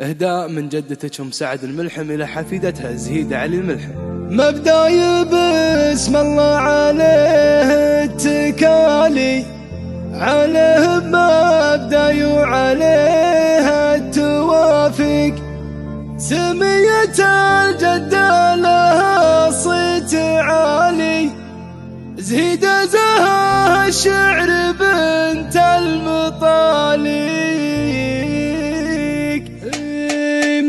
إهداء من جدتك أم سعد الملحم إلى حفيدتها زهيدة علي الملحم. مبداي بسم الله عليه التكالي، عليه مبداي وعليه التوافق، سمية الجدة لها صيت عالي، زهيدة زهاها الشعر بنت المطالق.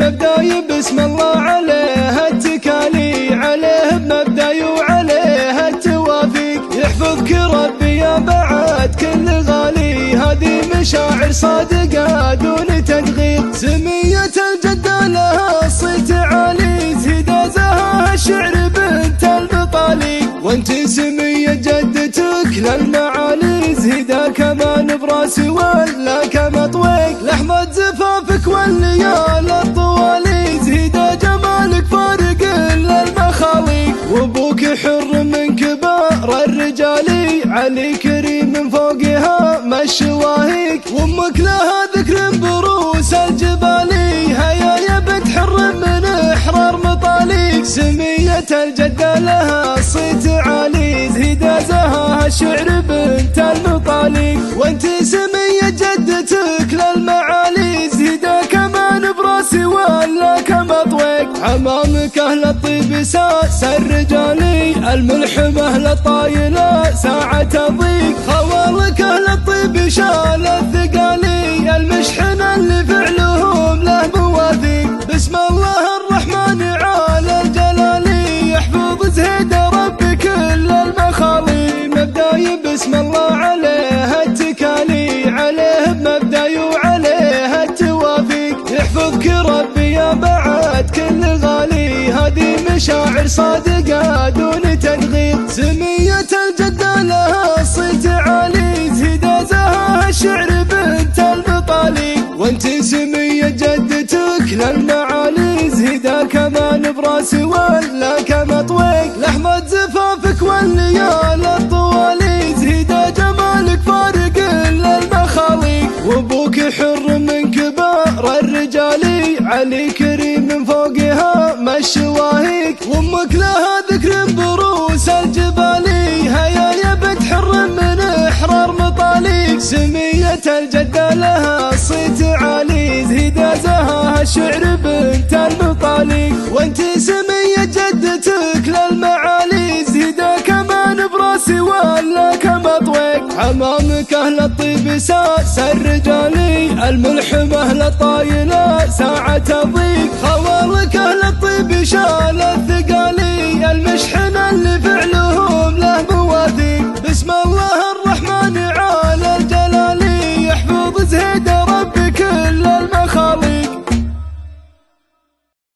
مبداي بسم الله عليه التكالي، عليه مبداي وعليه التوافق، يحفظك ربي يا بعد كل غالي، هذه مشاعر صادقة دون تدغيق، سمية الجدة لها صيت عالي، زهيدة زهاها الشعر بنت المطالق، وانت سمية جدتك للمعالي، زهيدة كمان براسي ولا كمطويق، لحظة زفافك والليال الطوالي، زهيدة جمالك فارق للمخاليق، وابوك حر من كبار الرجالي، علي كريم من فوقها ما الشواهيق، وامك لها ذكر بروس الجبالي، هيا يا بنت حر من احرار مطاليق، سمية الجدة لها صيت عالي، زهيدة زهاها الشعر بنت المطالق، وانت سمية جدتك للمعالي، زهيدة كمان براسي ولا كمطويق، عمامك اهل الطيب ساس الرجالي، الملحم اهل الطايلة ساعة ضيق، خوالك اهل الطيب شال الثقالي، المشحن اللي فعلهم له مواثيق، بسم الله الرحمن عالى الجلالي، يحفظ زهيدة ربي كل المخالي. مبداي بسم الله عليه التكالي، عليه مبداي وعليه التوافق، يحفظك ربي يا بعد كل غالي، هذه مشاعر صادقة دون تدغيق، سمية الجدة لها صيت عالي، زهيدة زهاها الشعر بنت المطالق، وانت سمية جدتك للمعالي، زهيدة كمان براسي ولا كمطويق، لحظة زفافك والليال الطوالي، زهيدة جمالك فارق للمخاليق، وابوك حر من كبار الرجالي، علي كريم من فوقها ما الشواهيق، وامك لها ذكر بروس الجبالي، هيا يا بنت حر من احرار مطاليق، سمية الجدة لها صيت عالي، زهيدة زهاها الشعر بنت المطالق، وانت سمية جدتك للمعالي، زهيدة كمان براسي ولا كمطويق، عمامك اهل الطيب ساس الرجالي، الملحم اهل الطايلة ساعة ضيق، خوالك اهل الطيب شال الثقالي.